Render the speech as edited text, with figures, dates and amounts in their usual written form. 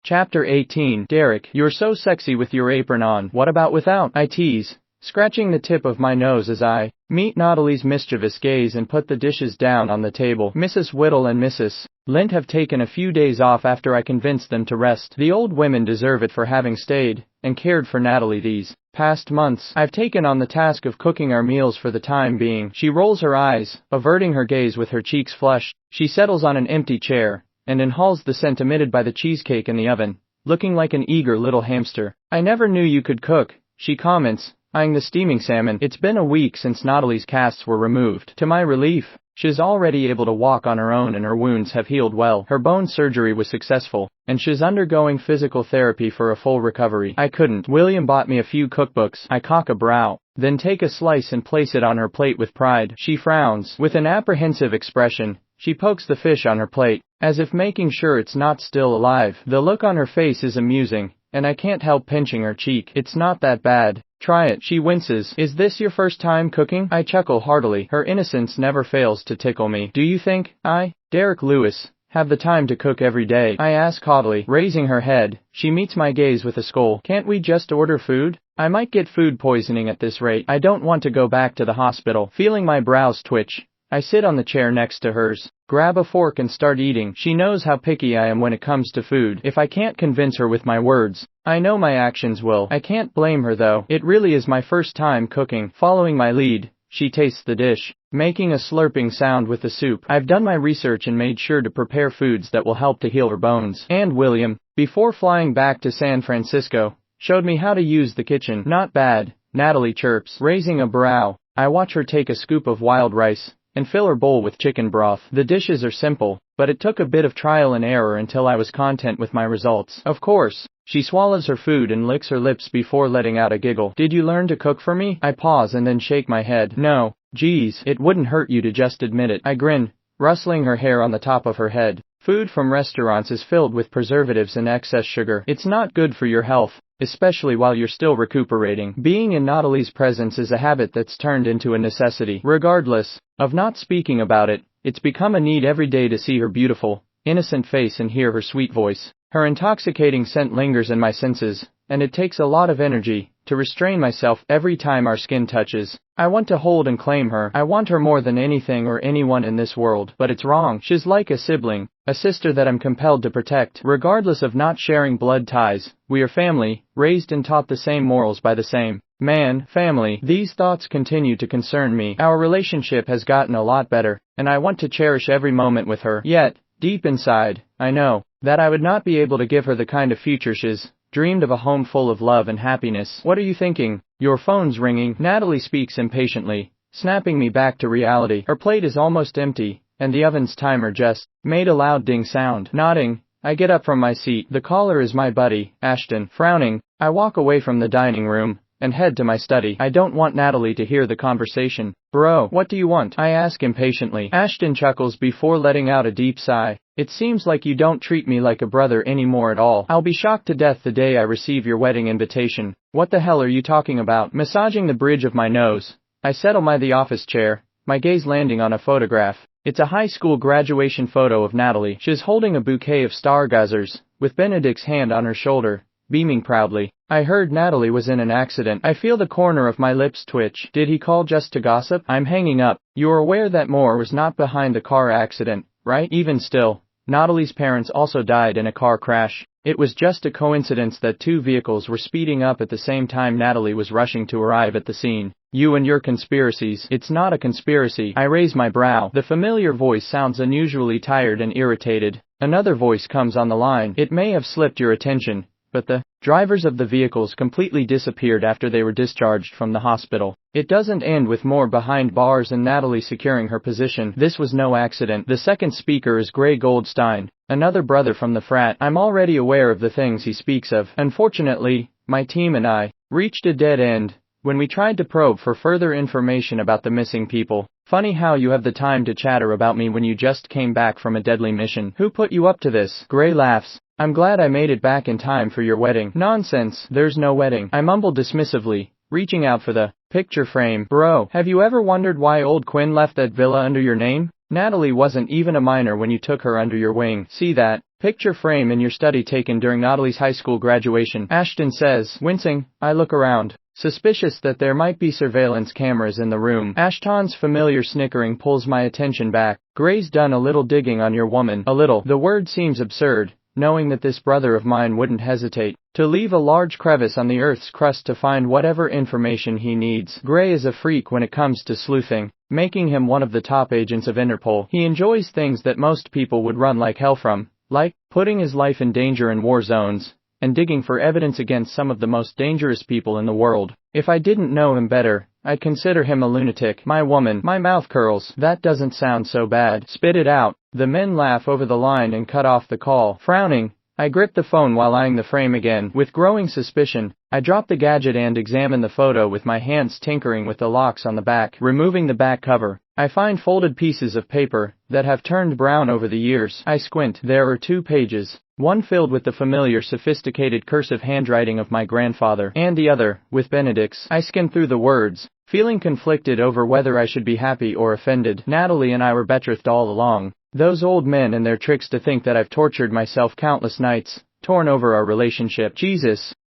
Chapter 18. Derek, you're so sexy with your apron on. What about without? I tease, scratching the tip of my nose as I meet Natalie's mischievous gaze and put the dishes down on the table. Mrs. Whittle and Mrs. Lint have taken a few days off after I convinced them to rest. The old women deserve it for having stayed and cared for Natalie these past months. I've taken on the task of cooking our meals for the time being. She rolls her eyes, averting her gaze with her cheeks flushed. She settles on an empty chair and inhales the scent emitted by the cheesecake in the oven, looking like an eager little hamster. I never knew you could cook, she comments, eyeing the steaming salmon. It's been a week since Natalie's casts were removed. To my relief, she's already able to walk on her own and her wounds have healed well. Her bone surgery was successful, and she's undergoing physical therapy for a full recovery. I couldn't. William bought me a few cookbooks. I cock a brow, then take a slice and place it on her plate with pride. She frowns. With an apprehensive expression, she pokes the fish on her plate, as if making sure it's not still alive. The look on her face is amusing, and I can't help pinching her cheek. It's not that bad. Try it. She winces. Is this your first time cooking? I chuckle heartily. Her innocence never fails to tickle me. Do you think I, Derek Lewis, have the time to cook every day? I ask haughtily. Raising her head, she meets my gaze with a scowl. Can't we just order food? I might get food poisoning at this rate. I don't want to go back to the hospital. Feeling my brows twitch, I sit on the chair next to hers, grab a fork and start eating. She knows how picky I am when it comes to food. If I can't convince her with my words, I know my actions will. I can't blame her though. It really is my first time cooking. Following my lead, she tastes the dish, making a slurping sound with the soup. I've done my research and made sure to prepare foods that will help to heal her bones. And William, before flying back to San Francisco, showed me how to use the kitchen. Not bad, Natalie chirps, raising a brow. I watch her take a scoop of wild rice and fill her bowl with chicken broth. The dishes are simple, but it took a bit of trial and error until I was content with my results. Of course, she swallows her food and licks her lips before letting out a giggle. Did you learn to cook for me? I pause and then shake my head. No, geez, it wouldn't hurt you to just admit it. I grin, rustling her hair on the top of her head. Food from restaurants is filled with preservatives and excess sugar. It's not good for your health, especially while you're still recuperating. Being in Natalie's presence is a habit that's turned into a necessity. Regardless of not speaking about it, it's become a need every day to see her beautiful, innocent face and hear her sweet voice. Her intoxicating scent lingers in my senses, and it takes a lot of energy to restrain myself every time our skin touches. I want to hold and claim her. I want her more than anything or anyone in this world, but it's wrong. She's like a sibling, a sister that I'm compelled to protect. Regardless of not sharing blood ties, we are family, raised and taught the same morals by the same man. Family. These thoughts continue to concern me. Our relationship has gotten a lot better, and I want to cherish every moment with her. Yet, deep inside, I know that I would not be able to give her the kind of future she's dreamed of, a home full of love and happiness. What are you thinking? Your phone's ringing. Natalie speaks impatiently, snapping me back to reality. Her plate is almost empty, and the oven's timer just made a loud ding sound. Nodding, I get up from my seat. The caller is my buddy, Ashton. Frowning, I walk away from the dining room and head to my study. I don't want Natalie to hear the conversation. Bro, what do you want? I ask impatiently. Ashton chuckles before letting out a deep sigh. It seems like you don't treat me like a brother anymore at all. I'll be shocked to death the day I receive your wedding invitation. What the hell are you talking about? Massaging the bridge of my nose, I settle the office chair, my gaze landing on a photograph. It's a high school graduation photo of Natalie. She's holding a bouquet of stargazers, with Benedict's hand on her shoulder, beaming proudly. I heard Natalie was in an accident. I feel the corner of my lips twitch. Did he call just to gossip? I'm hanging up. You're aware that Moore was not behind the car accident, right? Even still, Natalie's parents also died in a car crash. It was just a coincidence that two vehicles were speeding up at the same time Natalie was rushing to arrive at the scene. You and your conspiracies. It's not a conspiracy. I raise my brow. The familiar voice sounds unusually tired and irritated. Another voice comes on the line. It may have slipped your attention, but the drivers of the vehicles completely disappeared after they were discharged from the hospital. It doesn't end with Moore behind bars and Natalie securing her position. This was no accident. The second speaker is Gray Goldstein, another brother from the frat. I'm already aware of the things he speaks of. Unfortunately, my team and I reached a dead end when we tried to probe for further information about the missing people. Funny how you have the time to chatter about me when you just came back from a deadly mission. Who put you up to this? Gray laughs. I'm glad I made it back in time for your wedding. Nonsense, there's no wedding. I mumbled dismissively, reaching out for the picture frame. Bro, have you ever wondered why old Quinn left that villa under your name? Natalie wasn't even a minor when you took her under your wing. See that Picture frame in your study taken during Natalie's high school graduation. Ashton says, wincing. I look around, suspicious that there might be surveillance cameras in the room. Ashton's familiar snickering pulls my attention back. Gray's done a little digging on your woman. A little. The word seems absurd, knowing that this brother of mine wouldn't hesitate to leave a large crevice on the Earth's crust to find whatever information he needs. Gray is a freak when it comes to sleuthing, making him one of the top agents of Interpol. He enjoys things that most people would run like hell from, like putting his life in danger in war zones, and digging for evidence against some of the most dangerous people in the world. If I didn't know him better, I'd consider him a lunatic. My woman. My mouth curls. That doesn't sound so bad. Spit it out. The men laugh over the line and cut off the call. Frowning, I grip the phone while eyeing the frame again. With growing suspicion, I drop the gadget and examine the photo with my hands tinkering with the locks on the back. Removing the back cover, I find folded pieces of paper that have turned brown over the years. I squint. There are 2 pages, one filled with the familiar sophisticated cursive handwriting of my grandfather, and the other, with Benedict's. I skim through the words, feeling conflicted over whether I should be happy or offended. Natalie and I were betrothed all along. Those old men and their tricks to think that I've tortured myself countless nights, torn over our relationship. Jesus,